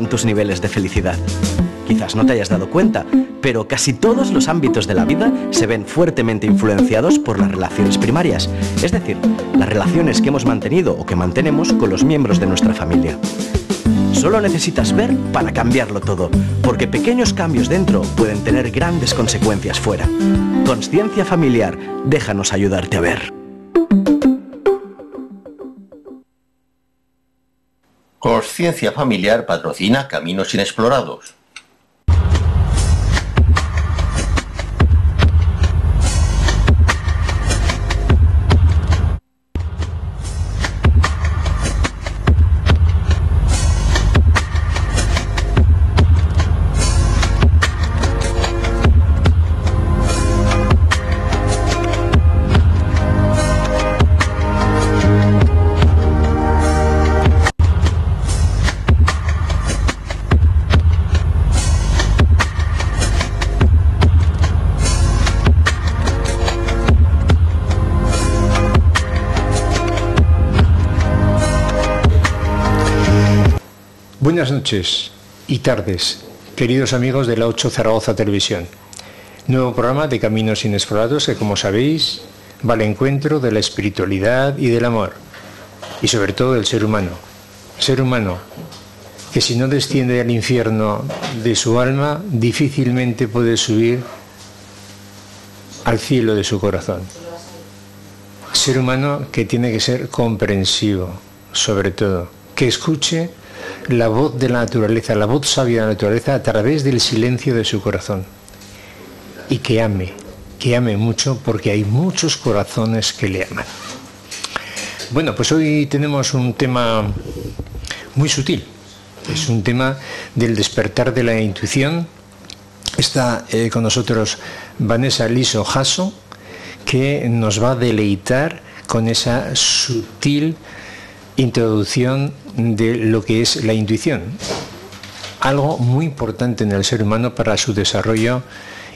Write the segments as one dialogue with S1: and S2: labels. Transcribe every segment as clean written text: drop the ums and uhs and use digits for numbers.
S1: tus niveles de felicidad. Quizás no te hayas dado cuenta, pero casi todos los ámbitos de la vida se ven fuertemente influenciados por las relaciones primarias, es decir, las relaciones que hemos mantenido o que mantenemos con los miembros de nuestra familia. Solo necesitas ver para cambiarlo todo, porque pequeños cambios dentro pueden tener grandes consecuencias fuera. Consciencia familiar, déjanos ayudarte a ver.
S2: Consciencia Familiar patrocina Caminos Inexplorados.
S3: Buenas noches y tardes, queridos amigos de la 8 Zaragoza Televisión. Nuevo programa de Caminos Inexplorados que, como sabéis, va al encuentro de la espiritualidad y del amor, y sobre todo del ser humano. Ser humano que, si no desciende al infierno de su alma, difícilmente puede subir al cielo de su corazón. Ser humano que tiene que ser comprensivo, sobre todo, que escuche la voz de la naturaleza, la voz sabia de la naturaleza a través del silencio de su corazón, y que ame mucho, porque hay muchos corazones que le aman. Bueno, pues hoy tenemos un tema muy sutil, es un tema del despertar de la intuición. Está con nosotros Vanessa Liso Jasso, que nos va a deleitar con esa sutil introducción de lo que es la intuición, algo muy importante en el ser humano para su desarrollo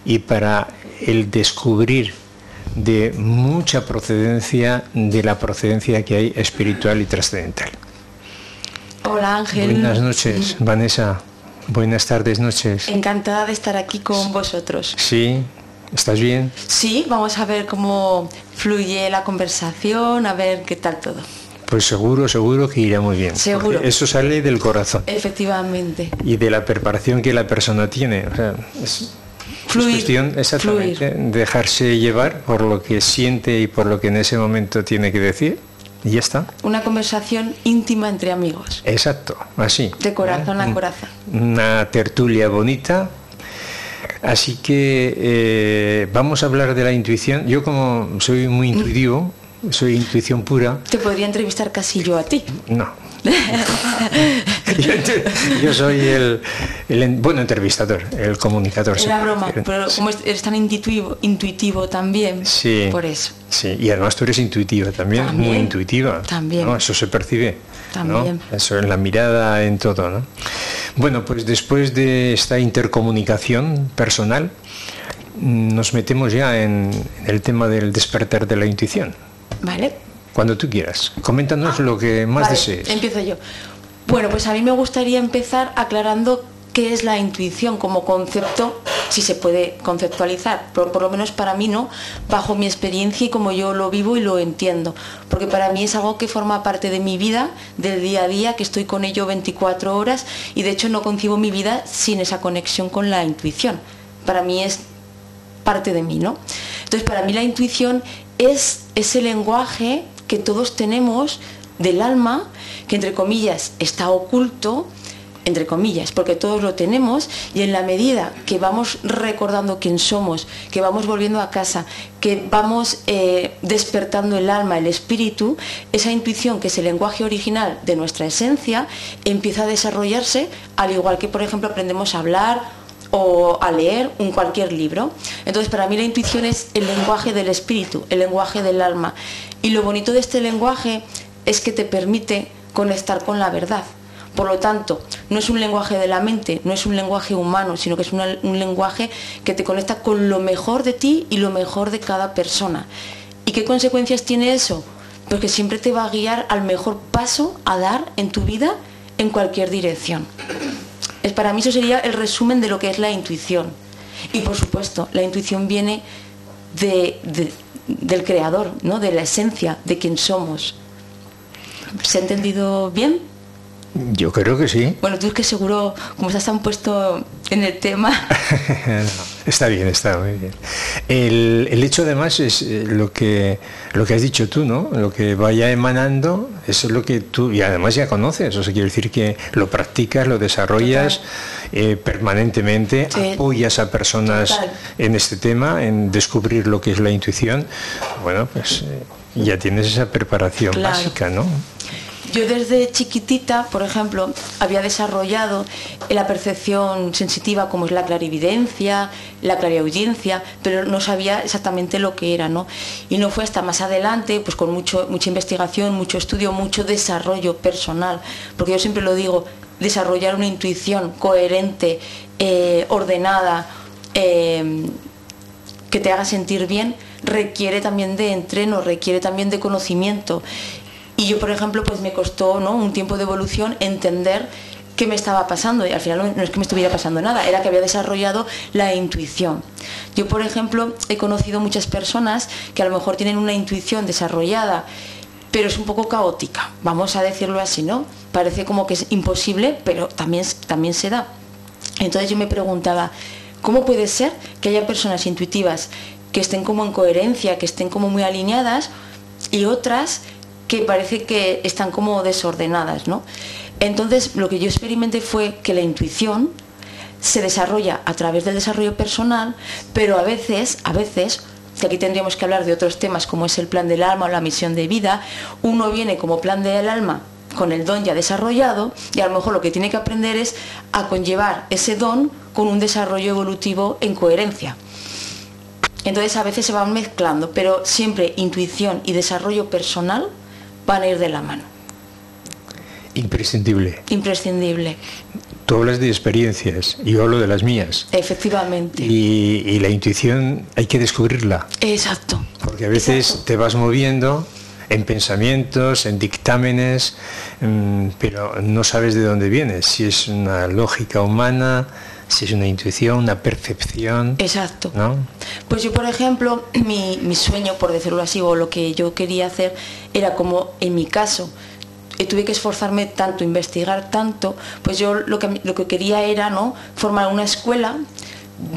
S3: y para el descubrir de mucha procedencia, de la procedencia que hay espiritual y trascendental.
S4: Hola Ángel.
S3: Buenas noches, Vanessa. Buenas tardes, noches.
S4: Encantada de estar aquí con vosotros.
S3: Sí, ¿estás bien?
S4: Sí, vamos a ver cómo fluye la conversación, a ver qué tal todo.
S3: Pues seguro que irá muy bien.
S4: Seguro.
S3: Eso sale del corazón.
S4: Efectivamente.
S3: Y de la preparación que la persona tiene. O sea, es cuestión exactamente de dejarse llevar por lo que siente y por lo que en ese momento tiene que decir. Y ya está.
S4: Una conversación íntima entre amigos.
S3: Exacto, así.
S4: De corazón a corazón.
S3: Una tertulia bonita. Así que vamos a hablar de la intuición. Yo, como soy muy intuitivo, soy intuición pura.
S4: Te podría entrevistar casi yo a ti.
S3: No. Yo soy el entrevistador, el comunicador.
S4: Era broma, pero como eres tan intuitivo también,
S3: sí,
S4: por eso.
S3: Sí, y además tú eres intuitiva también, muy intuitiva.
S4: También.
S3: ¿No? Eso se percibe.
S4: También.
S3: ¿No? Eso en la mirada, en todo, ¿no? Bueno, pues después de esta intercomunicación personal, nos metemos ya en el tema del despertar de la intuición.
S4: Vale.
S3: Cuando tú quieras. Coméntanos lo que más desees.
S4: Empiezo yo. Bueno, pues a mí me gustaría empezar aclarando qué es la intuición como concepto, si se puede conceptualizar, pero por lo menos para mí no, bajo mi experiencia y como yo lo vivo y lo entiendo, porque para mí es algo que forma parte de mi vida, del día a día, que estoy con ello 24 horas y de hecho no concibo mi vida sin esa conexión con la intuición. Para mí es parte de mí, ¿no? Entonces, para mí la intuición es ese lenguaje que todos tenemos del alma, que entre comillas está oculto, entre comillas, porque todos lo tenemos, y en la medida que vamos recordando quién somos, que vamos volviendo a casa, que vamos despertando el alma, el espíritu, esa intuición, que es el lenguaje original de nuestra esencia, empieza a desarrollarse, al igual que, por ejemplo, aprendemos a hablar o a leer cualquier libro. Entonces, para mí la intuición es el lenguaje del espíritu, el lenguaje del alma. Y lo bonito de este lenguaje es que te permite conectar con la verdad. Por lo tanto, no es un lenguaje de la mente, no es un lenguaje humano, sino que es un lenguaje que te conecta con lo mejor de ti y lo mejor de cada persona. ¿Y qué consecuencias tiene eso? Pues que siempre te va a guiar al mejor paso a dar en tu vida en cualquier dirección. Para mí eso sería el resumen de lo que es la intuición. Y por supuesto, la intuición viene del creador, ¿no? De la esencia, de quién somos. ¿Se ha entendido bien?
S3: Yo creo que sí.
S4: Bueno, tú es que seguro, como estás tan puesto en el tema...
S3: No, está bien, está muy bien. El hecho además es lo que has dicho tú, ¿no? Lo que vaya emanando, eso es lo que tú, y además ya conoces, o sea, quiere decir que lo practicas, lo desarrollas permanentemente, sí. Apoyas a personas total. En este tema, en descubrir lo que es la intuición. Bueno, pues ya tienes esa preparación claro. Básica, ¿no?
S4: Yo desde chiquitita, por ejemplo, había desarrollado la percepción sensitiva como es la clarividencia, la clariaudiencia, pero no sabía exactamente lo que era, ¿no? Y no fue hasta más adelante, pues con mucha investigación, mucho estudio, mucho desarrollo personal, porque yo siempre lo digo, desarrollar una intuición coherente, ordenada, que te haga sentir bien, requiere también de entreno, requiere también de conocimiento. Y yo, por ejemplo, pues me costó, ¿no?, un tiempo de evolución entender qué me estaba pasando. Y al final no es que me estuviera pasando nada, era que había desarrollado la intuición. Yo, por ejemplo, he conocido muchas personas que a lo mejor tienen una intuición desarrollada, pero es un poco caótica, vamos a decirlo así, ¿no? Parece como que es imposible, pero también se da. Entonces yo me preguntaba, ¿cómo puede ser que haya personas intuitivas que estén como en coherencia, que estén como muy alineadas, y otras que parece que están como desordenadas, ¿no? Entonces lo que yo experimenté fue que la intuición se desarrolla a través del desarrollo personal, pero a veces, que aquí tendríamos que hablar de otros temas como es el plan del alma o la misión de vida, uno viene como plan del alma con el don ya desarrollado y a lo mejor lo que tiene que aprender es a conllevar ese don con un desarrollo evolutivo en coherencia. Entonces a veces se van mezclando, pero siempre intuición y desarrollo personal van a ir de la mano.
S3: Imprescindible.
S4: Imprescindible.
S3: Tú hablas de experiencias y yo hablo de las mías.
S4: Efectivamente.
S3: Y la intuición hay que descubrirla.
S4: Exacto.
S3: Porque a veces exacto. Te vas moviendo en pensamientos, en dictámenes, pero no sabes de dónde viene. Si es una lógica humana, si es una intuición, una percepción.
S4: Exacto.
S3: ¿No?
S4: Pues yo, por ejemplo, mi sueño, por decirlo así, o lo que yo quería hacer, era como en mi caso, tuve que esforzarme tanto, investigar tanto, pues yo lo que quería era, ¿no?, formar una escuela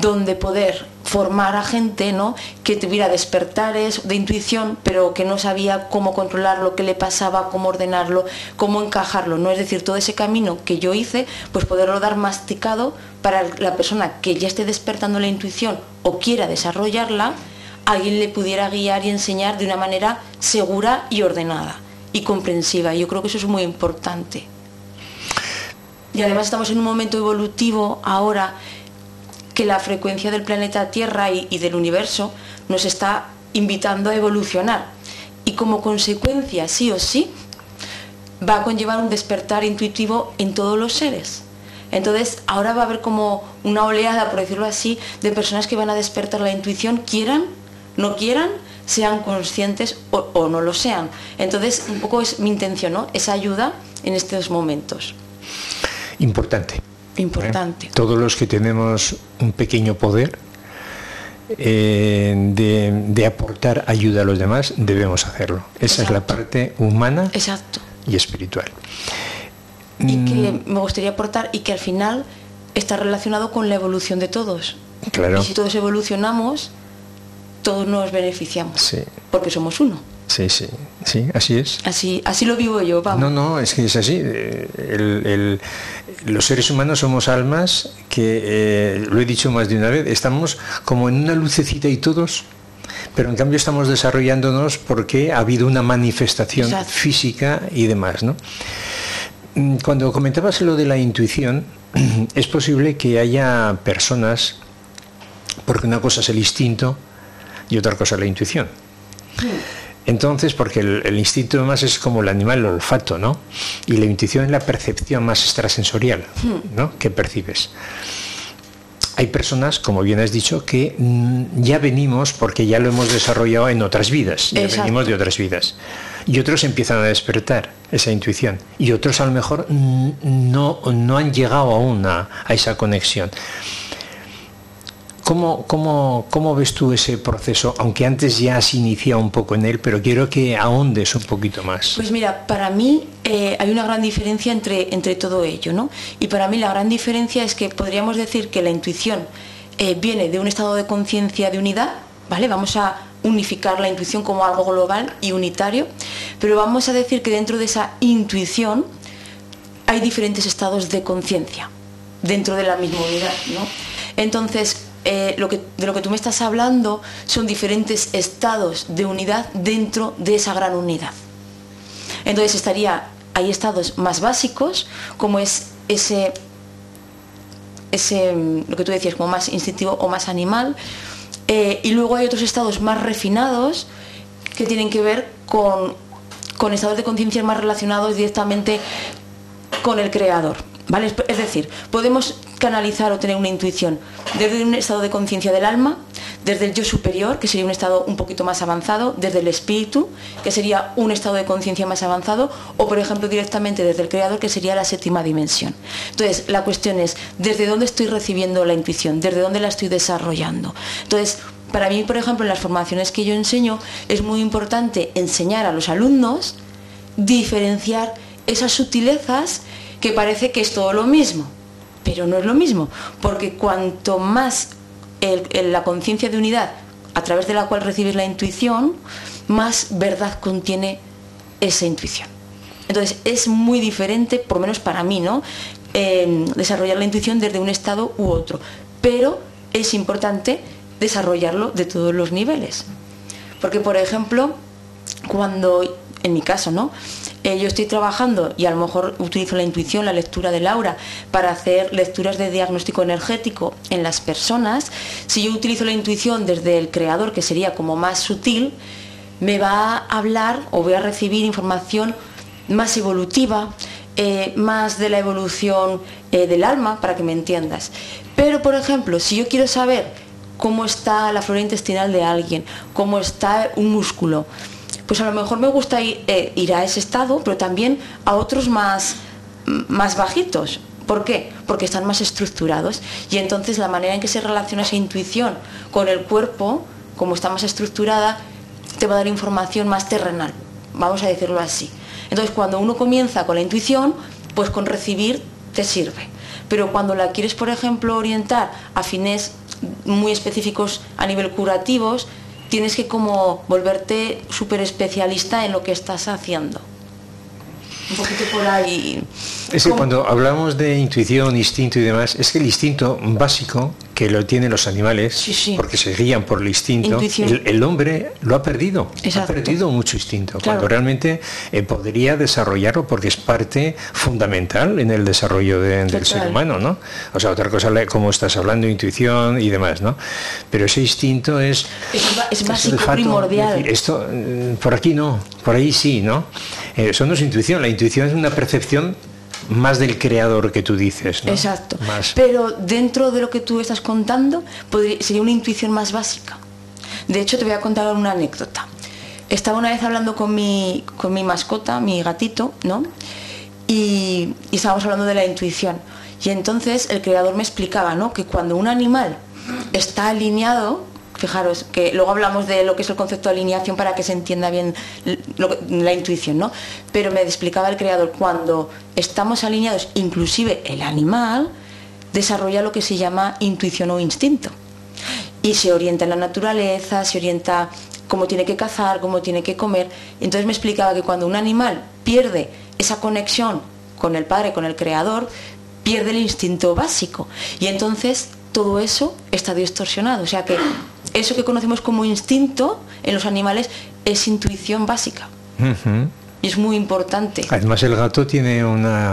S4: donde poder formar a gente, ¿no?, que tuviera despertares de intuición, pero que no sabía cómo controlarlo, qué le pasaba, cómo ordenarlo, cómo encajarlo, ¿no? Es decir, todo ese camino que yo hice, pues poderlo dar masticado para la persona que ya esté despertando la intuición o quiera desarrollarla, alguien le pudiera guiar y enseñar de una manera segura y ordenada y comprensiva. Yo creo que eso es muy importante. Y además estamos en un momento evolutivo ahora que la frecuencia del planeta Tierra y del universo nos está invitando a evolucionar. Y como consecuencia, sí o sí, va a conllevar un despertar intuitivo en todos los seres. Entonces, ahora va a haber como una oleada, por decirlo así, de personas que van a despertar la intuición, quieran, no quieran, sean conscientes o no lo sean. Entonces, un poco es mi intención, ¿no?, esa ayuda en estos momentos.
S3: Importante.
S4: Todos
S3: los que tenemos un pequeño poder de aportar ayuda a los demás, debemos hacerlo. Esa exacto. Es la parte humana
S4: exacto.
S3: Y espiritual.
S4: Y que me gustaría aportar y que al final está relacionado con la evolución de todos.
S3: Claro.
S4: Y si todos evolucionamos, todos nos beneficiamos.
S3: Sí.
S4: Porque somos uno.
S3: Sí, así es.
S4: Así lo vivo yo, vamos.
S3: No, es que es así. Los seres humanos somos almas que, lo he dicho más de una vez, estamos como en una lucecita y todos, pero en cambio estamos desarrollándonos porque ha habido una manifestación exacto. Física y demás, ¿no? Cuando comentabas lo de la intuición, es posible que haya personas, porque una cosa es el instinto y otra cosa es la intuición. Entonces, porque el instinto más es como el animal, el olfato, ¿no? Y la intuición es la percepción más extrasensorial, ¿no?, que percibes. hay personas, como bien has dicho, que ya venimos porque ya lo hemos desarrollado en otras vidas, ya venimos de otras vidas. Y otros empiezan a despertar esa intuición. Y otros a lo mejor no han llegado aún a esa conexión. ¿Cómo ves tú ese proceso? Aunque antes ya has iniciado un poco en él, pero quiero que ahondes un poquito más.
S4: Pues mira, para mí hay una gran diferencia entre todo ello, ¿no? Y para mí la gran diferencia es que podríamos decir que la intuición viene de un estado de conciencia de unidad, ¿vale? Vamos a unificar la intuición como algo global y unitario, pero vamos a decir que dentro de esa intuición hay diferentes estados de conciencia dentro de la misma unidad, ¿no? Entonces, de lo que tú me estás hablando son diferentes estados de unidad dentro de esa gran unidad. Entonces hay estados más básicos, como es ese lo que tú decías, como más instintivo o más animal, y luego hay otros estados más refinados que tienen que ver con estados de conciencia más relacionados directamente con el creador, ¿vale? Es decir, podemos canalizar o tener una intuición desde un estado de conciencia del alma, desde el yo superior, que sería un estado un poquito más avanzado, desde el espíritu, que sería un estado de conciencia más avanzado, o por ejemplo directamente desde el creador, que sería la séptima dimensión. Entonces la cuestión es, ¿desde dónde estoy recibiendo la intuición? ¿Desde dónde la estoy desarrollando? Entonces, para mí, por ejemplo, en las formaciones que yo enseño, es muy importante enseñar a los alumnos diferenciar esas sutilezas que parece que es todo lo mismo, pero no es lo mismo, porque cuanto más la conciencia de unidad a través de la cual recibes la intuición, más verdad contiene esa intuición. Entonces es muy diferente, por lo menos para mí, ¿no? Desarrollar la intuición desde un estado u otro, pero es importante desarrollarlo de todos los niveles, porque por ejemplo, cuando en mi caso, ¿no? Yo estoy trabajando y a lo mejor utilizo la intuición, la lectura del aura, para hacer lecturas de diagnóstico energético en las personas. Si yo utilizo la intuición desde el creador, que sería como más sutil, me va a hablar o voy a recibir información más evolutiva, más de la evolución del alma, para que me entiendas. Pero, por ejemplo, si yo quiero saber cómo está la flora intestinal de alguien, cómo está un músculo, pues a lo mejor me gusta ir a ese estado, pero también a otros más bajitos. ¿Por qué? Porque están más estructurados. Y entonces la manera en que se relaciona esa intuición con el cuerpo, como está más estructurada, te va a dar información más terrenal, vamos a decirlo así. Entonces cuando uno comienza con la intuición, pues con recibir te sirve. Pero cuando la quieres, por ejemplo, orientar a fines muy específicos a nivel curativos, tienes que como volverte súper especialista en lo que estás haciendo. Un poquito por ahí.
S3: Es que cuando hablamos de intuición, instinto y demás, es que el instinto básico, que lo tienen los animales, sí, porque se guían por el instinto, el hombre lo ha perdido. Exacto. Ha perdido mucho instinto, claro, cuando realmente podría desarrollarlo, porque es parte fundamental en el desarrollo del ser humano, ¿no? O sea, otra cosa, como estás hablando, intuición y demás, ¿no? Pero ese instinto es
S4: básico, primordial.
S3: Decir, esto, por aquí no, por ahí sí, ¿no? Eso no es intuición, la intuición es una percepción más del creador que tú dices, ¿no?
S4: Exacto. Pero dentro de lo que tú estás contando sería una intuición más básica. De hecho, te voy a contar una anécdota. Estaba una vez hablando con mi mascota, mi gatito, ¿no? Y estábamos hablando de la intuición. Y entonces el creador me explicaba, ¿no?, que cuando un animal está alineado, fijaros que luego hablamos de lo que es el concepto de alineación para que se entienda bien la intuición, ¿no? Pero me explicaba el creador, cuando estamos alineados, inclusive el animal desarrolla lo que se llama intuición o instinto. Y se orienta en la naturaleza, se orienta cómo tiene que cazar, cómo tiene que comer. Entonces me explicaba que cuando un animal pierde esa conexión con el padre, con el creador, pierde el instinto básico. Y entonces todo eso está distorsionado. O sea que eso que conocemos como instinto en los animales es intuición básica. Uh-huh. Y es muy importante.
S3: Además el gato tiene un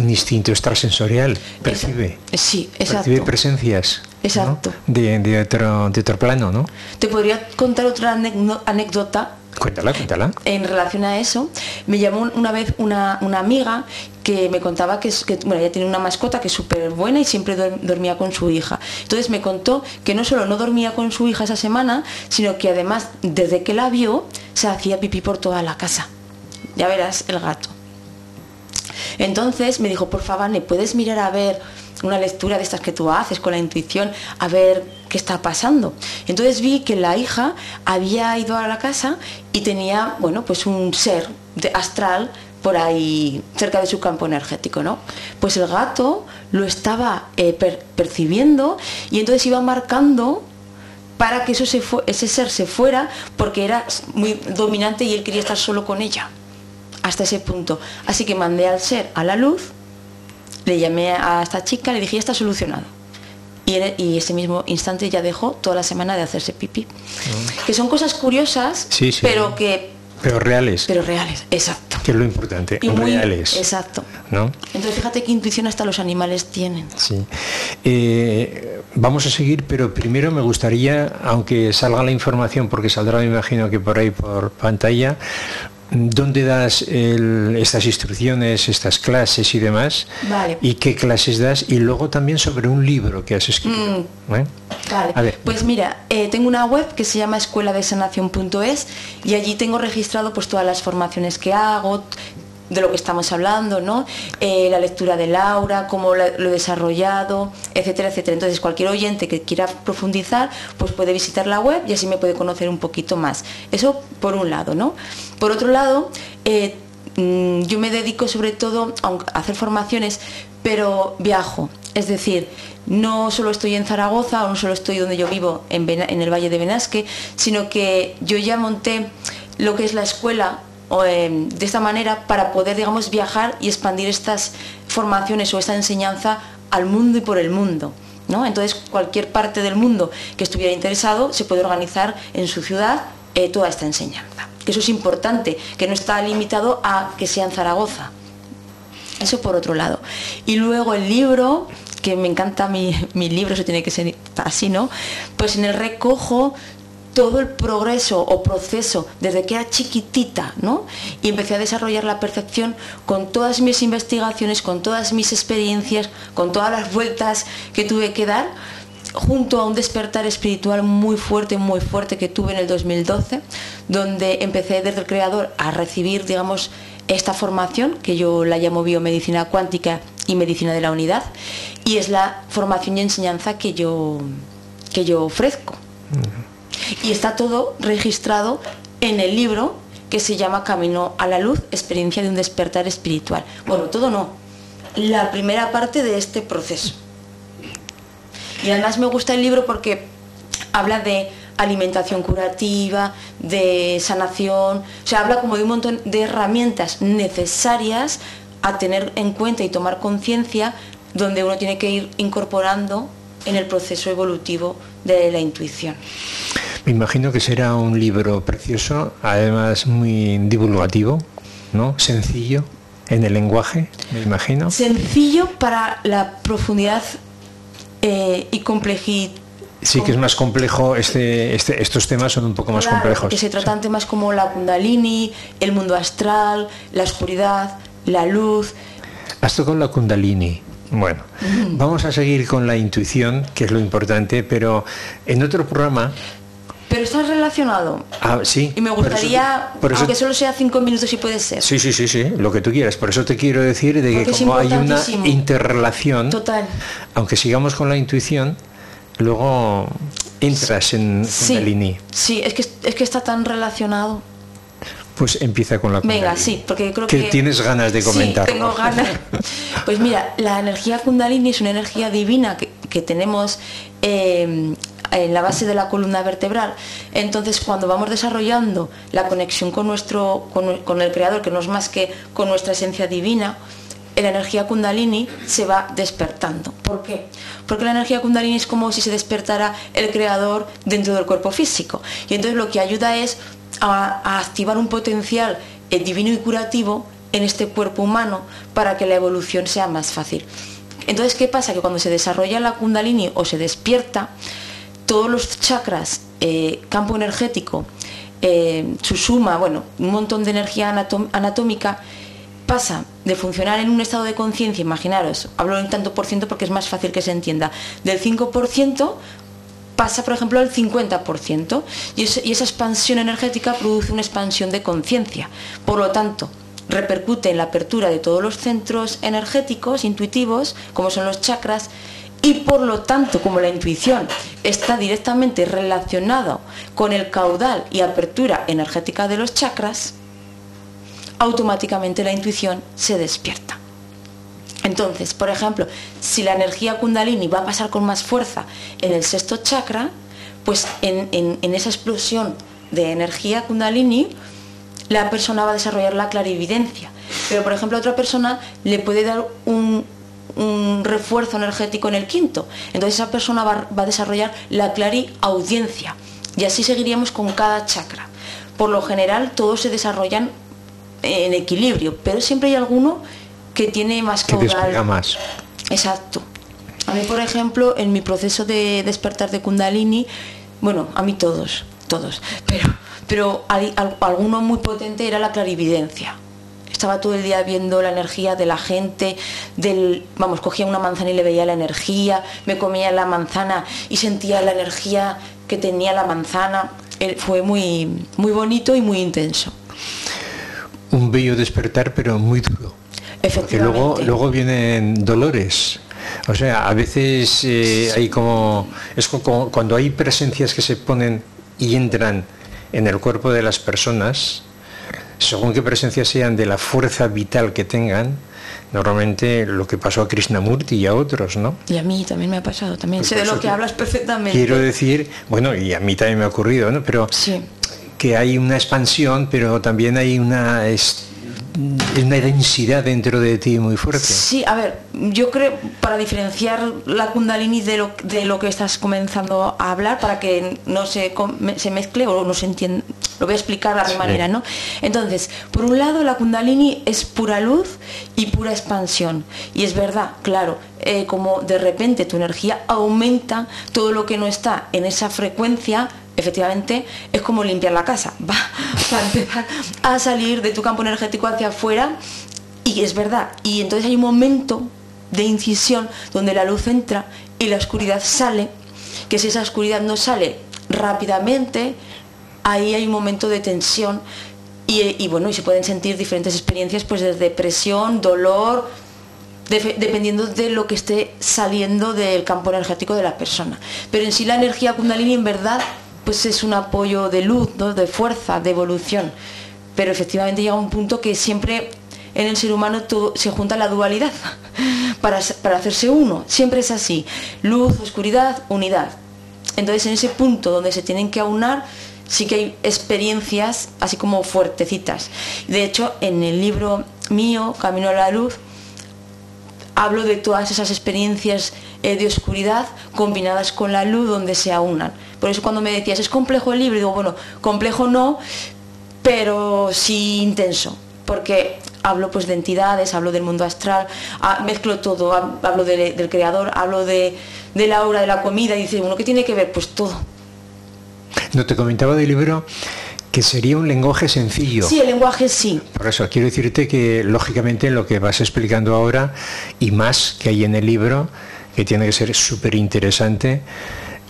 S3: instinto extrasensorial, percibe.
S4: Sí, exacto.
S3: Percibe presencias.
S4: Exacto.
S3: ¿No? De otro plano, ¿no?
S4: Te podría contar otra anécdota
S3: Cuéntala.
S4: En relación a eso, me llamó una vez una amiga que me contaba que bueno, ella tiene una mascota que es súper buena y siempre dormía con su hija. Entonces me contó que no solo no dormía con su hija esa semana, sino que además, desde que la vio, se hacía pipí por toda la casa. Ya verás el gato. Entonces me dijo, por favor, ¿me puedes mirar a ver una lectura de estas que tú haces con la intuición, a ver qué está pasando? Entonces vi que la hija había ido a la casa y tenía, bueno, pues un ser astral por ahí cerca de su campo energético, ¿no? Pues el gato lo estaba percibiendo y entonces iba marcando para que ese ser se fuera, porque era muy dominante y él quería estar solo con ella, hasta ese punto. Así que mandé al ser a la luz, le llamé a esta chica, le dije, ya está solucionado. Y ese mismo instante ya dejó toda la semana de hacerse pipí. Que son cosas curiosas, sí. Pero reales, exacto.
S3: Que es lo importante, y muy reales.
S4: Exacto.
S3: ¿No?
S4: Entonces fíjate qué intuición hasta los animales tienen.
S3: Sí. Vamos a seguir, pero primero me gustaría, aunque salga la información, porque saldrá, me imagino que por ahí por pantalla, ¿dónde das estas instrucciones, estas clases y demás?
S4: Vale.
S3: ¿Y qué clases das? Y luego también sobre un libro que has escrito.
S4: Vale.
S3: A ver.
S4: Pues mira, tengo una web que se llama escueladesanación.es y allí tengo registrado pues todas las formaciones que hago, de lo que estamos hablando, ¿no? La lectura de Laura, cómo lo he desarrollado, etcétera, etcétera. Entonces cualquier oyente que quiera profundizar pues puede visitar la web y así me puede conocer un poquito más. Eso por un lado, ¿no? Por otro lado, yo me dedico sobre todo a hacer formaciones, pero viajo. Es decir, no solo estoy en Zaragoza o no solo estoy donde yo vivo, en el Valle de Benasque, sino que yo ya monté lo que es la escuela de esta manera para poder, digamos, viajar y expandir estas formaciones o esta enseñanza al mundo y por el mundo, ¿no? Entonces cualquier parte del mundo que estuviera interesado se puede organizar en su ciudad toda esta enseñanza. Que eso es importante, que no está limitado a que sea en Zaragoza. Eso por otro lado. Y luego el libro, que me encanta mi libro, eso tiene que ser así, ¿no? Pues en él recojo todo el progreso o proceso desde que era chiquitita, ¿no? Y empecé a desarrollar la percepción con todas mis investigaciones, con todas mis experiencias, con todas las vueltas que tuve que dar, junto a un despertar espiritual muy fuerte que tuve en el 2012, donde empecé desde el Creador a recibir, digamos, esta formación, que yo la llamo biomedicina cuántica y medicina de la unidad, y es la formación y enseñanza que yo ofrezco. Y está todo registrado en el libro que se llama Camino a la Luz, experiencia de un despertar espiritual. Bueno, todo no, la primera parte de este proceso. Y además me gusta el libro porque habla de alimentación curativa, de sanación, o sea, habla como de un montón de herramientas necesarias a tener en cuenta y tomar conciencia, donde uno tiene que ir incorporando en el proceso evolutivo de la intuición.
S3: Me imagino que será un libro precioso, además muy divulgativo, ¿no? Sencillo en el lenguaje, me imagino.
S4: Sencillo para la profundidad y complejidad.
S3: Sí, que es más complejo, estos temas son un poco más complejos.
S4: Que se tratan temas como la Kundalini, el mundo astral, la oscuridad, la luz.
S3: Has tocado la Kundalini. Bueno, vamos a seguir con la intuición, que es lo importante, pero en otro programa...
S4: Pero está relacionado.
S3: Sí.
S4: Y me gustaría, por eso, aunque solo sea 5 minutos, si puede ser.
S3: Sí, lo que tú quieras. Por eso te quiero decir de que como hay una interrelación,
S4: total,
S3: aunque sigamos con la intuición, luego entras en Kundalini.
S4: Sí, es que está tan relacionado.
S3: Pues empieza con la Kundalini.
S4: Venga, sí, porque creo
S3: que tienes ganas de comentar.
S4: Sí, tengo ganas. Pues mira, la energía Kundalini es una energía divina que tenemos en la base de la columna vertebral. Entonces, cuando vamos desarrollando la conexión con el Creador, que no es más que con nuestra esencia divina, la energía Kundalini se va despertando. ¿Por qué? Porque la energía Kundalini es como si se despertara el Creador dentro del cuerpo físico. Y entonces lo que ayuda es a activar un potencial divino y curativo en este cuerpo humano para que la evolución sea más fácil. Entonces, ¿qué pasa? Que cuando se desarrolla la Kundalini o se despierta, todos los chakras, campo energético, su suma, bueno, un montón de energía anatómica, pasa de funcionar en un estado de conciencia, imaginaros, hablo en tanto por ciento porque es más fácil que se entienda, del 5%, pasa, por ejemplo, al 50%, y esa expansión energética produce una expansión de conciencia. Por lo tanto, repercute en la apertura de todos los centros energéticos intuitivos, como son los chakras, y por lo tanto, como la intuición está directamente relacionada con el caudal y apertura energética de los chakras, automáticamente la intuición se despierta. Entonces, por ejemplo, si la energía kundalini va a pasar con más fuerza en el sexto chakra, pues en esa explosión de energía kundalini, la persona va a desarrollar la clarividencia. Pero, por ejemplo, a otra persona le puede dar un refuerzo energético en el quinto. Entonces esa persona va a desarrollar la clariaudiencia. Y así seguiríamos con cada chakra. Por lo general, todos se desarrollan en equilibrio, pero siempre hay alguno que tiene más caudal.
S3: Que despega más.
S4: Exacto. A mí, por ejemplo, en mi proceso de despertar de Kundalini, bueno, a mí todos, pero alguno muy potente era la clarividencia. Estaba todo el día viendo la energía de la gente, cogía una manzana y le veía la energía, me comía la manzana y sentía la energía que tenía la manzana. Fue muy, muy bonito y muy intenso.
S3: Un bello despertar, pero muy duro.
S4: Efectivamente.
S3: Porque luego vienen dolores. O sea, a veces hay como... Es como cuando hay presencias que se ponen y entran en el cuerpo de las personas, según qué presencias sean de la fuerza vital que tengan, normalmente lo que pasó a Krishnamurti y a otros, ¿no?
S4: Y a mí también me ha pasado, también
S3: Pues
S4: sé de lo que hablas perfectamente.
S3: Quiero decir, bueno, y a mí también me ha ocurrido, ¿no? Pero
S4: sí,
S3: que hay una expansión, pero también hay una densidad dentro de ti muy fuerte.
S4: Sí, a ver, yo creo, para diferenciar la Kundalini de lo que estás comenzando a hablar, para que no se mezcle o no se entienda, lo voy a explicar a mi manera, ¿no? Entonces, por un lado, la Kundalini es pura luz y pura expansión. Y es verdad, claro, como de repente tu energía aumenta, todo lo que no está en esa frecuencia, efectivamente es como limpiar la casa, va a empezar a salir de tu campo energético hacia afuera, y es verdad, y entonces hay un momento de incisión donde la luz entra y la oscuridad sale, que si esa oscuridad no sale rápidamente, ahí hay un momento de tensión y bueno, y se pueden sentir diferentes experiencias, pues desde depresión, dolor, dependiendo de lo que esté saliendo del campo energético de la persona. Pero en sí la energía Kundalini en verdad pues es un apoyo de luz, ¿no? De fuerza, de evolución. Pero efectivamente llega un punto que siempre en el ser humano todo, se junta la dualidad para hacerse uno. Siempre es así. Luz, oscuridad, unidad. Entonces en ese punto donde se tienen que aunar, sí que hay experiencias así como fuertecitas. De hecho, en el libro mío, Camino a la Luz, hablo de todas esas experiencias de oscuridad combinadas con la luz donde se aunan. Por eso cuando me decías, ¿es complejo el libro? Digo, bueno, complejo no, pero sí intenso, porque hablo pues de entidades, hablo del mundo astral, mezclo todo, hablo del creador, hablo de la hora de la comida, y dice uno, ¿qué tiene que ver? Pues todo.
S3: No, te comentaba del libro que sería un lenguaje sencillo.
S4: Sí, el lenguaje sí.
S3: Por eso, quiero decirte que, lógicamente, lo que vas explicando ahora, y más que hay en el libro, que tiene que ser súper interesante,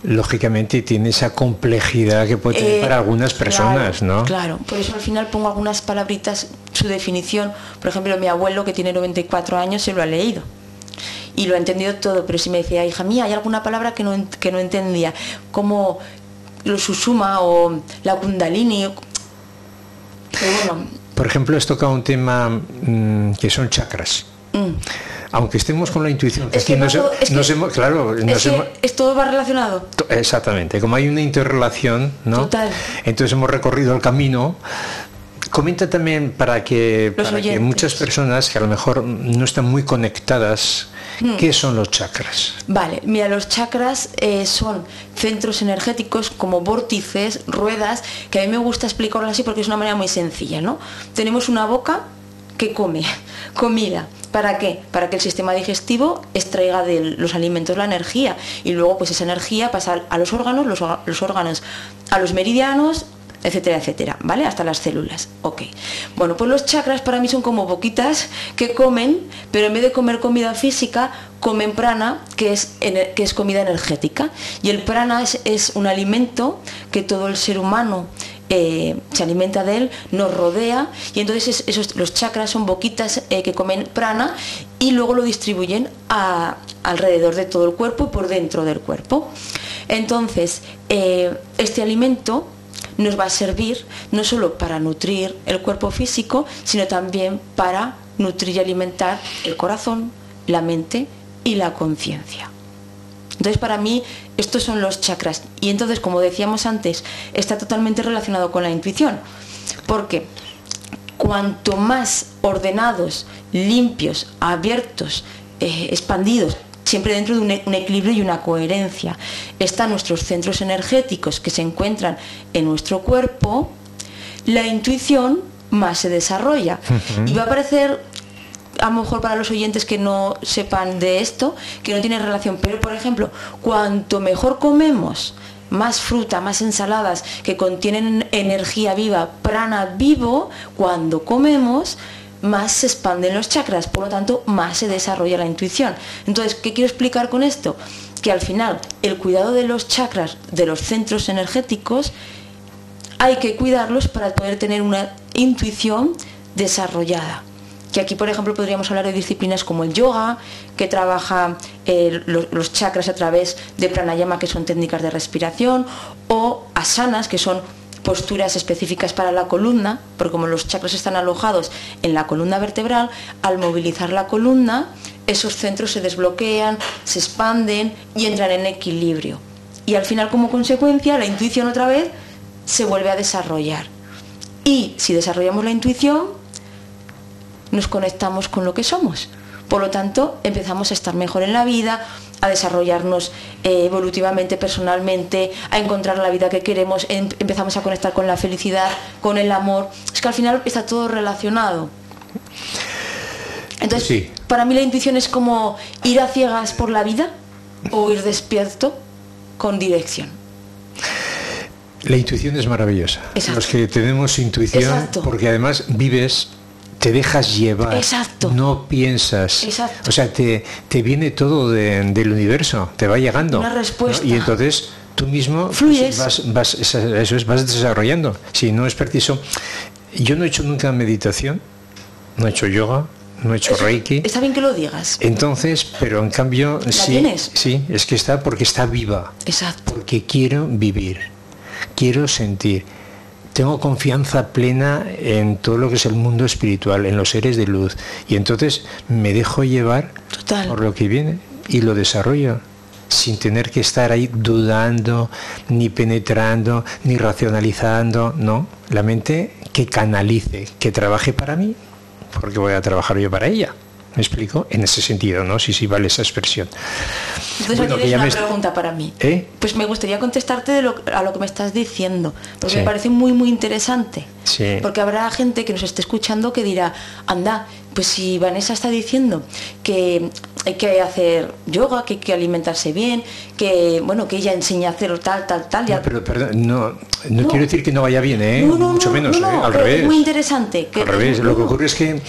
S3: lógicamente tiene esa complejidad que puede tener para algunas personas,
S4: claro,
S3: ¿no?
S4: Claro, por eso al final pongo algunas palabritas, su definición. Por ejemplo, mi abuelo, que tiene 94 años, se lo ha leído y lo ha entendido todo, pero si me decía, hija mía, hay alguna palabra que no entendía, como lo susuma o la Kundalini, pero bueno.
S3: Por ejemplo, has tocado un tema que son chakras. Aunque estemos con la intuición, que
S4: todo va relacionado.
S3: Exactamente, como hay una interrelación, ¿no?
S4: Total.
S3: Entonces hemos recorrido el camino. Comenta también para que muchas personas que a lo mejor no están muy conectadas, ¿qué son los chakras?
S4: Vale, mira, los chakras son centros energéticos como vórtices, ruedas, que a mí me gusta explicarlo así porque es una manera muy sencilla, ¿no? Tenemos una boca que come comida. ¿Para qué? Para que el sistema digestivo extraiga de los alimentos la energía, y luego pues esa energía pasa a los órganos, los órganos a los meridianos, etcétera, etcétera, ¿vale? Hasta las células. Ok. Bueno, pues los chakras para mí son como boquitas que comen, pero en vez de comer comida física, comen prana, que es comida energética. Y el prana es un alimento que todo el ser humano se alimenta de él, nos rodea, y entonces los chakras son boquitas que comen prana y luego lo distribuyen alrededor de todo el cuerpo y por dentro del cuerpo. Entonces, este alimento nos va a servir no solo para nutrir el cuerpo físico, sino también para nutrir y alimentar el corazón, la mente y la conciencia. Entonces, para mí, estos son los chakras. Y entonces, como decíamos antes, está totalmente relacionado con la intuición. Porque cuanto más ordenados, limpios, abiertos, expandidos, siempre dentro de un equilibrio y una coherencia, están nuestros centros energéticos que se encuentran en nuestro cuerpo, la intuición más se desarrolla. Y va a parecer, a lo mejor para los oyentes que no sepan de esto, que no tiene relación, pero por ejemplo, cuanto mejor comemos, más fruta, más ensaladas que contienen energía viva, prana vivo, cuando comemos, más se expanden los chakras, por lo tanto, más se desarrolla la intuición. Entonces, ¿qué quiero explicar con esto? Que al final, el cuidado de los chakras, de los centros energéticos, hay que cuidarlos para poder tener una intuición desarrollada. Que aquí, por ejemplo, podríamos hablar de disciplinas como el yoga, que trabaja los chakras a través de pranayama, que son técnicas de respiración, o asanas, que son posturas específicas para la columna, porque como los chakras están alojados en la columna vertebral, al movilizar la columna, esos centros se desbloquean, se expanden y entran en equilibrio. Y al final, como consecuencia, la intuición otra vez se vuelve a desarrollar. Y si desarrollamos la intuición, nos conectamos con lo que somos. Por lo tanto, empezamos a estar mejor en la vida, a desarrollarnos evolutivamente, personalmente, a encontrar la vida que queremos, empezamos a conectar con la felicidad, con el amor. Es que al final está todo relacionado. Entonces, sí, para mí la intuición es como ir a ciegas por la vida o ir despierto con dirección.
S3: La intuición es maravillosa. Exacto. Los que tenemos intuición, exacto, porque además vives, te dejas llevar, exacto, no piensas, exacto, o sea, te viene todo del universo, te va llegando.
S4: Una respuesta.
S3: ¿No? Y entonces tú mismo
S4: fluyes,
S3: vas desarrollando. Si no es preciso. Yo no he hecho nunca meditación, no he hecho yoga, no he hecho reiki.
S4: Está bien que lo digas.
S3: Entonces, pero en cambio, sí,
S4: tienes?
S3: Sí, es que está porque está viva.
S4: Exacto.
S3: Porque quiero vivir, quiero sentir. Tengo confianza plena en todo lo que es el mundo espiritual, en los seres de luz. Y entonces me dejo llevar por lo que viene y lo desarrollo, sin tener que estar ahí dudando, ni penetrando, ni racionalizando. No, la mente que canalice, que trabaje para mí, porque voy a trabajar yo para ella. ¿Me explico? En ese sentido, ¿no? Sí, vale esa expresión.
S4: Entonces, bueno, tienes una pregunta para mí. Pues me gustaría contestarte a lo que me estás diciendo, porque me parece muy, muy interesante.
S3: Sí.
S4: Porque habrá gente que nos esté escuchando que dirá, anda, pues si Vanessa está diciendo que hay que hacer yoga, que hay que alimentarse bien, que bueno, que ella enseña a hacer tal.
S3: Ya... No, pero perdón, no quiero decir que no vaya bien, mucho menos, al revés.
S4: Es muy interesante.
S3: Al revés, lo que ocurre es que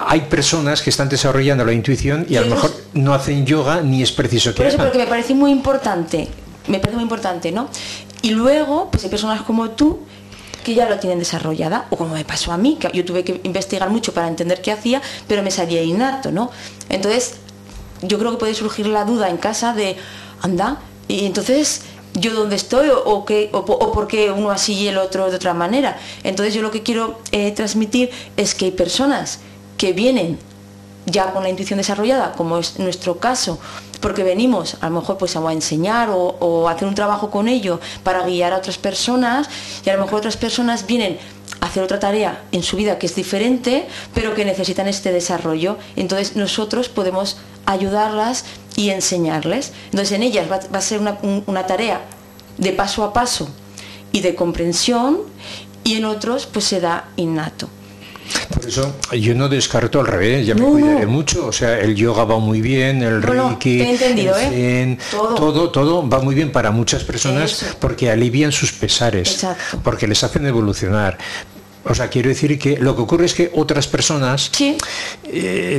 S3: hay personas que están desarrollando la intuición y a lo mejor no hacen yoga ni es preciso que
S4: hagan. Por eso, porque me parece muy importante, ¿no? Y luego, pues hay personas como tú que ya lo tienen desarrollada, o como me pasó a mí, que yo tuve que investigar mucho para entender qué hacía, pero me salía innato, ¿no? Entonces, yo creo que puede surgir la duda en casa de, anda, y entonces, ¿yo dónde estoy? ¿O por qué uno así y el otro de otra manera? Entonces, yo lo que quiero transmitir es que hay personas que vienen ya con la intuición desarrollada, como es nuestro caso, porque venimos a lo mejor pues a enseñar o a hacer un trabajo con ello para guiar a otras personas, y a lo mejor otras personas vienen a hacer otra tarea en su vida que es diferente, pero que necesitan este desarrollo. Entonces nosotros podemos ayudarlas y enseñarles. Entonces en ellas va a ser una tarea de paso a paso y de comprensión, y en otros pues se da innato.
S3: Por eso yo no descarto, al revés, ya me cuidaré mucho. O sea, el yoga va muy bien, el reiki,
S4: te he entendido,
S3: el zen, todo va muy bien para muchas personas. Eso. Porque alivian sus pesares.
S4: Exacto.
S3: Porque les hacen evolucionar. O sea, quiero decir que lo que ocurre es que otras personas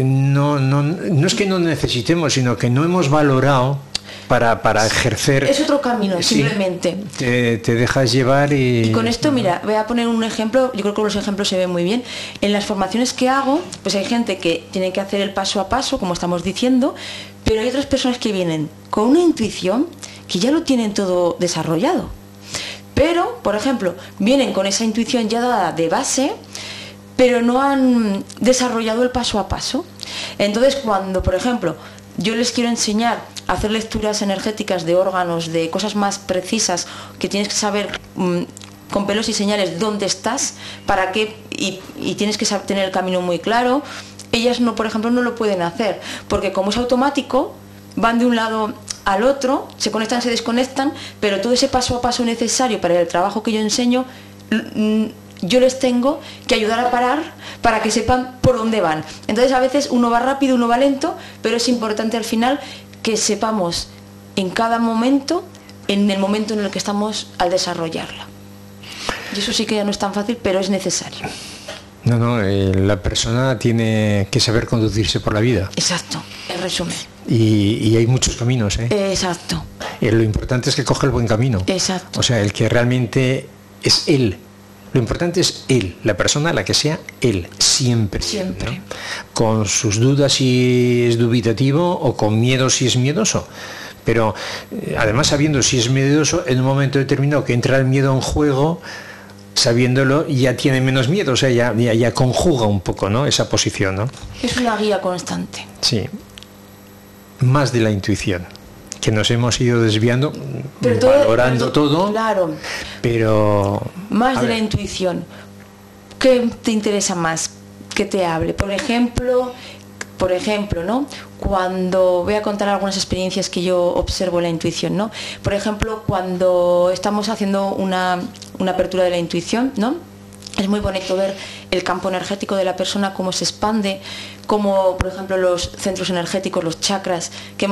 S3: no es que no necesitemos, sino que no hemos valorado para ejercer.
S4: Es otro camino, simplemente.
S3: Te dejas llevar y
S4: con esto, mira, voy a poner un ejemplo. Yo creo que los ejemplos se ven muy bien. En las formaciones que hago, pues hay gente que tiene que hacer el paso a paso, como estamos diciendo, pero hay otras personas que vienen con una intuición que ya lo tienen todo desarrollado. Pero, por ejemplo, vienen con esa intuición ya dada de base, pero no han desarrollado el paso a paso. Entonces, cuando, por ejemplo, yo les quiero enseñar a hacer lecturas energéticas de órganos, de cosas más precisas, que tienes que saber con pelos y señales dónde estás, para qué, y tienes que tener el camino muy claro, ellas, no, por ejemplo, no lo pueden hacer, porque como es automático, van de un lado al otro, se conectan, se desconectan, pero todo ese paso a paso necesario para el trabajo que yo enseño, yo les tengo que ayudar a parar para que sepan por dónde van. Entonces a veces uno va rápido, uno va lento, pero es importante al final que sepamos en cada momento, en el momento en el que estamos al desarrollarla. Y eso sí que ya no es tan fácil, pero es necesario.
S3: La persona tiene que saber conducirse por la vida.
S4: Exacto, en resumen.
S3: Y hay muchos caminos, ¿eh?
S4: Exacto.
S3: Lo importante es que coge el buen camino.
S4: Exacto.
S3: O sea, el que realmente es él. Lo importante es él, la persona, la que sea él, siempre.
S4: Siempre.
S3: ¿no? Con sus dudas si es dubitativo o con miedo si es miedoso. Pero además sabiendo si es miedoso, en un momento determinado que entra el miedo en juego, sabiéndolo ya tiene menos miedo, o sea, ya conjuga un poco, ¿no? Esa posición, ¿no?
S4: Es una guía constante.
S3: Sí. Más de la intuición, que nos hemos ido desviando, valorando todo.
S4: Claro.
S3: Pero
S4: más de la intuición. ¿Qué te interesa más que te hable? Por ejemplo, ¿no? Cuando voy a contar algunas experiencias que yo observo en la intuición, ¿no? Por ejemplo, cuando estamos haciendo una apertura de la intuición, ¿no? Es muy bonito ver el campo energético de la persona, cómo se expande, cómo, por ejemplo, los centros energéticos, los chakras, que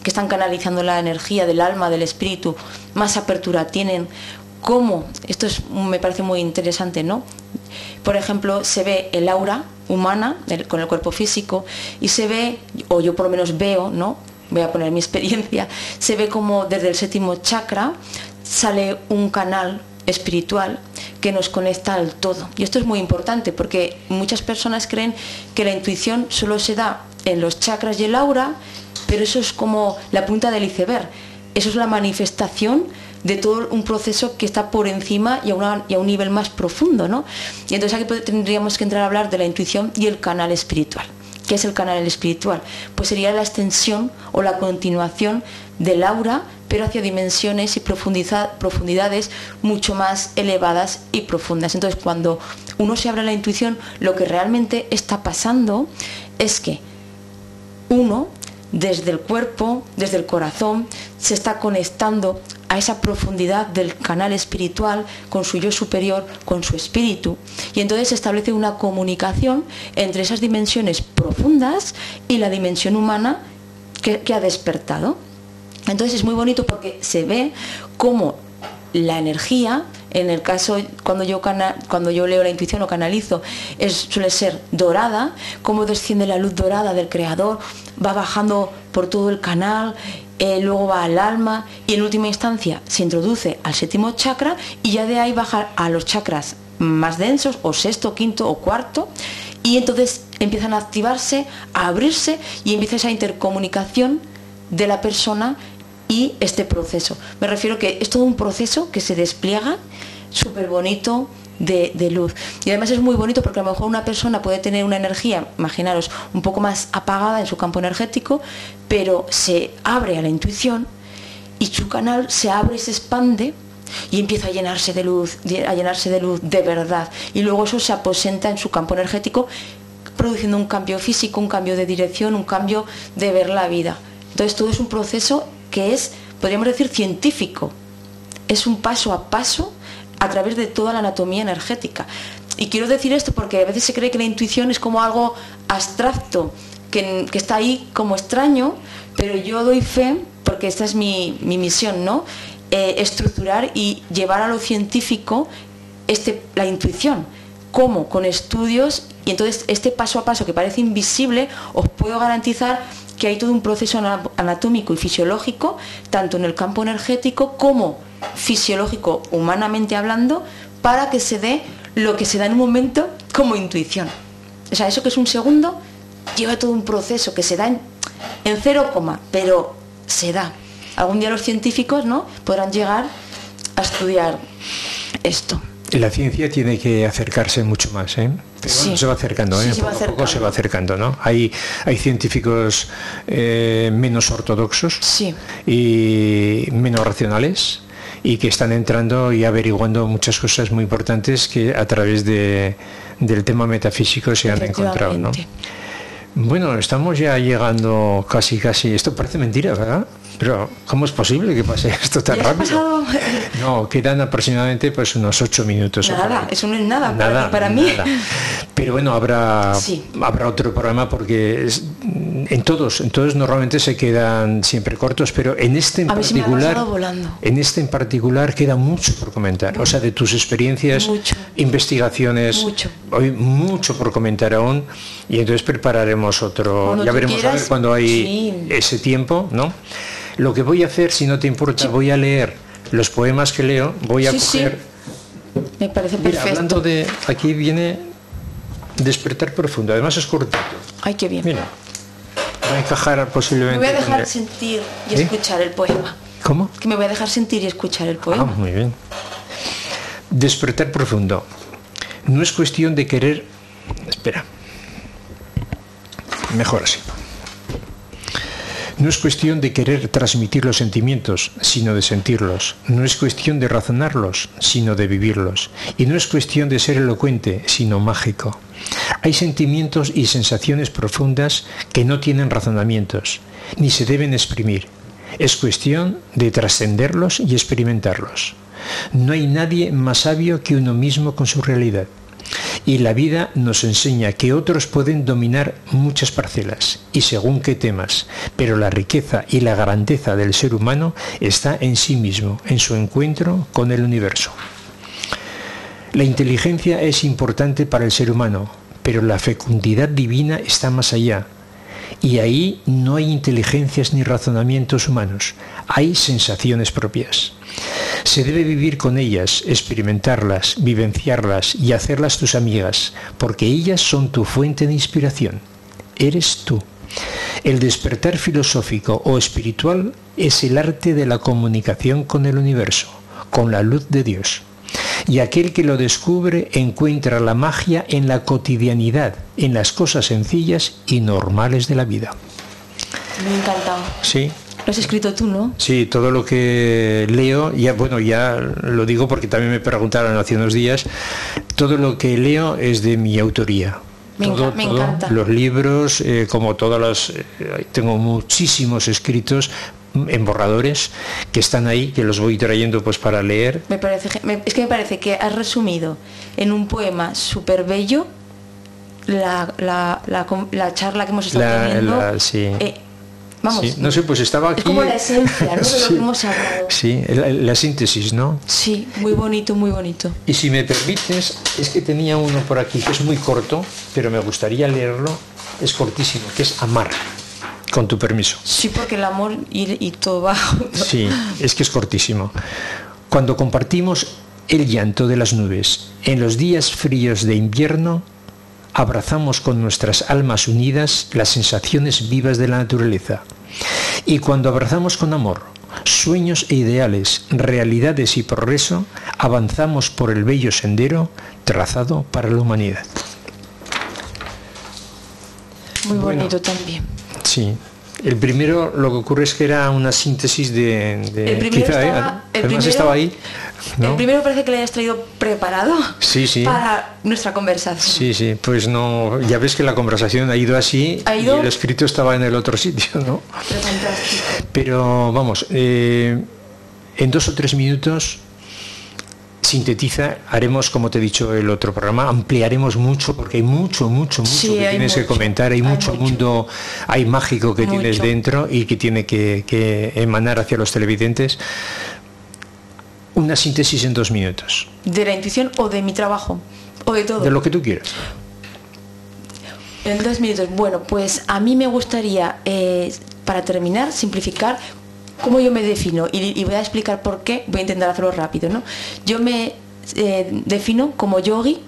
S4: están canalizando la energía del alma, del espíritu, más apertura tienen. Cómo, me parece muy interesante, ¿no? Por ejemplo, se ve el aura humana con el cuerpo físico y se ve, o yo por lo menos veo, ¿no? Voy a poner mi experiencia, se ve como desde el 7º chakra sale un canal espiritual que nos conecta al todo. Y esto es muy importante porque muchas personas creen que la intuición solo se da en los chakras y el aura, pero eso es como la punta del iceberg. Eso es la manifestación de todo un proceso que está por encima y a un nivel más profundo, ¿no? Y entonces aquí tendríamos que entrar a hablar de la intuición y el canal espiritual. ¿Qué es el canal espiritual? Pues sería la extensión o la continuación del aura, pero hacia dimensiones y profundidades mucho más elevadas y profundas. Entonces, cuando uno se abre a la intuición, lo que realmente está pasando es que uno, desde el cuerpo, desde el corazón, se está conectando a esa profundidad del canal espiritual con su yo superior, con su espíritu, y entonces se establece una comunicación entre esas dimensiones profundas y la dimensión humana que ha despertado. Entonces es muy bonito porque se ve cómo la energía, en el caso cuando yo leo la intuición o canalizo, suele ser dorada, cómo desciende la luz dorada del creador, va bajando por todo el canal, luego va al alma y en última instancia se introduce al 7º chakra y ya de ahí baja a los chakras más densos, o 6º, 5º o 4º, y entonces empiezan a activarse, a abrirse y empieza esa intercomunicación de la persona y este proceso. Me refiero que es todo un proceso que se despliega súper bonito de luz. Y además es muy bonito porque a lo mejor una persona puede tener una energía, imaginaros, un poco más apagada en su campo energético, pero se abre a la intuición y su canal se abre y se expande y empieza a llenarse de luz de verdad. Y luego eso se aposenta en su campo energético, produciendo un cambio físico, un cambio de dirección, un cambio de ver la vida. Entonces todo es un proceso que es, podríamos decir, científico. Es un paso a paso a través de toda la anatomía energética. y quiero decir esto porque a veces se cree que la intuición es como algo abstracto, que está ahí como extraño, pero yo doy fe, porque esta es mi misión, ¿no? Estructurar y llevar a lo científico la intuición. ¿Cómo? Con estudios, y entonces este paso a paso que parece invisible, os puedo garantizar que hay todo un proceso anatómico y fisiológico, tanto en el campo energético como fisiológico, humanamente hablando, para que se dé lo que se da en un momento como intuición. O sea, eso que es un segundo, lleva todo un proceso que se da en 0, pero se da. Algún día los científicos, ¿no?, podrán llegar a estudiar esto.
S3: La ciencia tiene que acercarse mucho más, ¿eh? Pero
S4: Sí.
S3: bueno, se va acercando, ¿eh?
S4: Sí,
S3: Poco a poco se va acercando, ¿no? Hay científicos menos ortodoxos
S4: Sí.
S3: y menos racionales, y que están entrando y averiguando muchas cosas muy importantes que a través del tema metafísico se han encontrado, ¿no? Bueno, estamos ya llegando casi, esto parece mentira, ¿verdad? Pero ¿cómo es posible que pase esto tan
S4: ¿Ya has
S3: rápido?
S4: pasado?
S3: No, quedan aproximadamente pues unos 8 minutos.
S4: Nada, eso no es nada,
S3: Nada,
S4: para mí.
S3: nada. Pero bueno, habrá otro programa, porque en todos normalmente se quedan siempre cortos, pero en este en
S4: A mí se me ha
S3: particular,
S4: pasado volando.
S3: en este en particular queda mucho por comentar. O sea, de tus experiencias,
S4: Mucho.
S3: investigaciones,
S4: Mucho.
S3: hay mucho por comentar aún, y entonces prepararemos otro.
S4: Cuando
S3: Ya
S4: tú
S3: veremos a ver
S4: quieras.
S3: cuando hay
S4: Sí.
S3: ese tiempo, ¿no? Lo que voy a hacer, si no te importa, voy a leer los poemas que leo, voy a
S4: Sí,
S3: coger.
S4: Me parece
S3: Mira,
S4: perfecto.
S3: hablando de, aquí viene Despertar Profundo, además es cortito.
S4: Ay, qué bien.
S3: Mira, va a encajar posiblemente.
S4: Me voy a
S3: con
S4: dejar
S3: el-
S4: sentir y
S3: ¿Eh?
S4: escuchar el poema.
S3: ¿Cómo?
S4: Que me voy a dejar sentir y escuchar el
S3: Ah,
S4: poema.
S3: muy bien. Despertar Profundo. No es cuestión de querer. Espera. Mejor así. No es cuestión de querer transmitir los sentimientos, sino de sentirlos. No es cuestión de razonarlos, sino de vivirlos. Y no es cuestión de ser elocuente, sino mágico. Hay sentimientos y sensaciones profundas que no tienen razonamientos, ni se deben exprimir. Es cuestión de trascenderlos y experimentarlos. No hay nadie más sabio que uno mismo con su realidad. Y la vida nos enseña que otros pueden dominar muchas parcelas, y según qué temas, pero la riqueza y la grandeza del ser humano está en sí mismo, en su encuentro con el universo. La inteligencia es importante para el ser humano, pero la fecundidad divina está más allá. Y ahí no hay inteligencias ni razonamientos humanos, hay sensaciones propias. Se debe vivir con ellas, experimentarlas, vivenciarlas y hacerlas tus amigas, porque ellas son tu fuente de inspiración. Eres tú. El despertar filosófico o espiritual es el arte de la comunicación con el universo, con la luz de Dios. Y aquel que lo descubre encuentra la magia en la cotidianidad, en las cosas sencillas y normales de la vida.
S4: Me ha encantado.
S3: Sí.
S4: Lo has escrito tú, ¿no?
S3: Sí, todo lo que leo, ya lo digo porque también me preguntaron hace unos días, todo lo que leo es de mi autoría.
S4: Me encanta.
S3: Los libros, como todas las, tengo muchísimos escritos en borradores que están ahí, que los voy trayendo pues para leer.
S4: Es que me parece que has resumido en un poema súper bello la charla que hemos estado teniendo.
S3: Sí.
S4: Vamos,
S3: sí, no sé, pues estaba aquí.
S4: Es como la esencia, ¿no? De lo
S3: Sí,
S4: que hemos hablado.
S3: Sí, la síntesis, ¿no?
S4: Sí, muy bonito, muy bonito.
S3: Y si me permites, es que tenía uno por aquí que es muy corto, pero me gustaría leerlo. Es cortísimo, que es Amar, con tu permiso.
S4: Sí, porque el amor y todo va.
S3: Sí, es que es cortísimo. Cuando compartimos el llanto de las nubes en los días fríos de invierno, abrazamos con nuestras almas unidas las sensaciones vivas de la naturaleza. Y cuando abrazamos con amor sueños e ideales, realidades y progreso, avanzamos por el bello sendero trazado para la humanidad.
S4: Muy bonito también.
S3: Sí. El primero, lo que ocurre es que era una síntesis de
S4: el primero
S3: quizá,
S4: además
S3: estaba ahí, ¿no?
S4: El primero parece que le hayas traído preparado
S3: Sí.
S4: para nuestra conversación.
S3: Sí, pues no, ya ves que la conversación ha ido así y el escrito estaba en el otro sitio, ¿no?
S4: Pero fantástico.
S3: Pero vamos, en 2 o 3 minutos, sintetiza, haremos, como te he dicho el otro programa, ampliaremos mucho porque hay mucho
S4: Sí,
S3: que
S4: hay
S3: tienes que
S4: mucho,
S3: comentar, hay mucho
S4: mucho.
S3: mundo, hay mágico que tienes
S4: Mucho.
S3: dentro y que tiene que emanar hacia los televidentes. Una síntesis en 2 minutos,
S4: ¿De la intuición o de mi trabajo? ¿O de todo?
S3: de lo que tú quieras.
S4: En 2 minutos. Bueno, pues a mí me gustaría, para terminar, simplificar cómo yo me defino. Y voy a explicar por qué. Voy a intentar hacerlo rápido, ¿no? Yo me defino como yogi.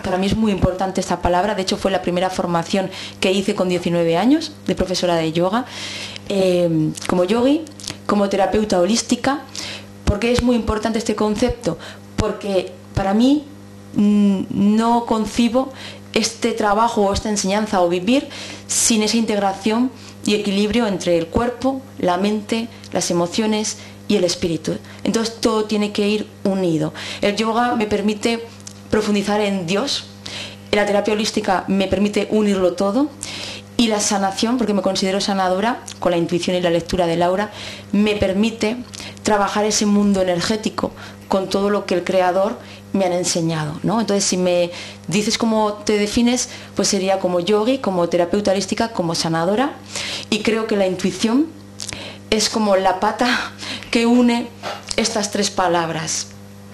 S4: Para mí es muy importante esta palabra. De hecho, fue la primera formación que hice con 19 años de profesora de yoga. Como yogi, como terapeuta holística. ¿Por qué es muy importante este concepto? Porque para mí no concibo este trabajo o esta enseñanza o vivir sin esa integración y equilibrio entre el cuerpo, la mente, las emociones y el espíritu. Entonces todo tiene que ir unido. El yoga me permite profundizar en Dios, la terapia holística me permite unirlo todo, y la sanación, porque me considero sanadora, con la intuición y la lectura del aura, me permite trabajar ese mundo energético con todo lo que el creador me han enseñado, ¿no? Entonces, si me dices cómo te defines, pues sería como yogi, como terapeuta holística, como sanadora, y creo que la intuición es como la pata que une estas 3 palabras,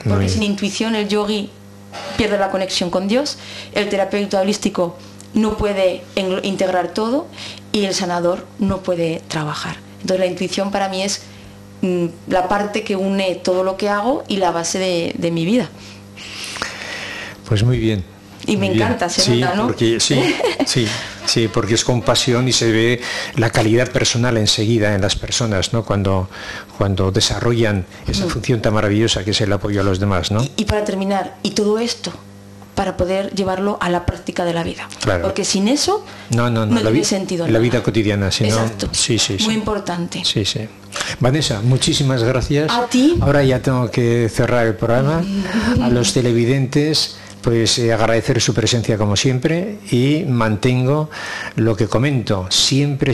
S4: porque sin intuición el yogi pierde la conexión con Dios, el terapeuta holístico no puede integrar todo y el sanador no puede trabajar. Entonces la intuición para mí es la parte que une todo lo que hago y la base de mi vida.
S3: Pues muy bien.
S4: Y me encanta, se nota, ¿no?
S3: Porque, sí, porque es con pasión y se ve la calidad personal enseguida en las personas, ¿no? Cuando desarrollan esa función tan maravillosa que es el apoyo a los demás, ¿no?
S4: Y para terminar, y todo esto para poder llevarlo a la práctica de la vida.
S3: Claro.
S4: Porque sin eso no tiene sentido.
S3: La vida cotidiana, sino,
S4: exacto.
S3: Sí.
S4: Muy importante.
S3: Sí. Vanessa, muchísimas gracias.
S4: A ti.
S3: Ahora ya tengo que cerrar el programa. A los televidentes, pues agradecer su presencia como siempre y mantengo lo que comento siempre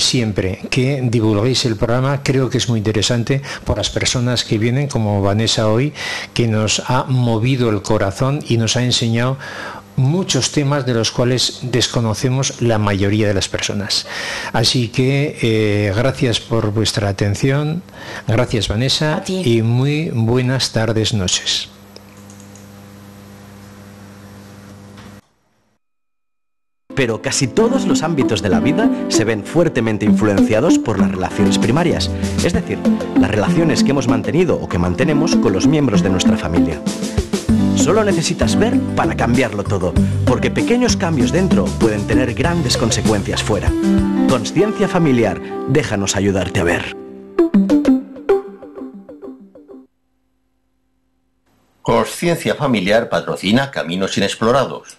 S3: que divulguéis el programa. Creo que es muy interesante por las personas que vienen, como Vanessa hoy, que nos ha movido el corazón y nos ha enseñado muchos temas de los cuales desconocemos la mayoría de las personas. Así que gracias por vuestra atención, gracias Vanessa, y muy buenas tardes, noches.
S1: Pero casi todos los ámbitos de la vida se ven fuertemente influenciados por las relaciones primarias, es decir, las relaciones que hemos mantenido o que mantenemos con los miembros de nuestra familia. Solo necesitas ver para cambiarlo todo, porque pequeños cambios dentro pueden tener grandes consecuencias fuera. Consciencia familiar, déjanos ayudarte a ver.
S2: Consciencia Familiar patrocina Caminos Inexplorados.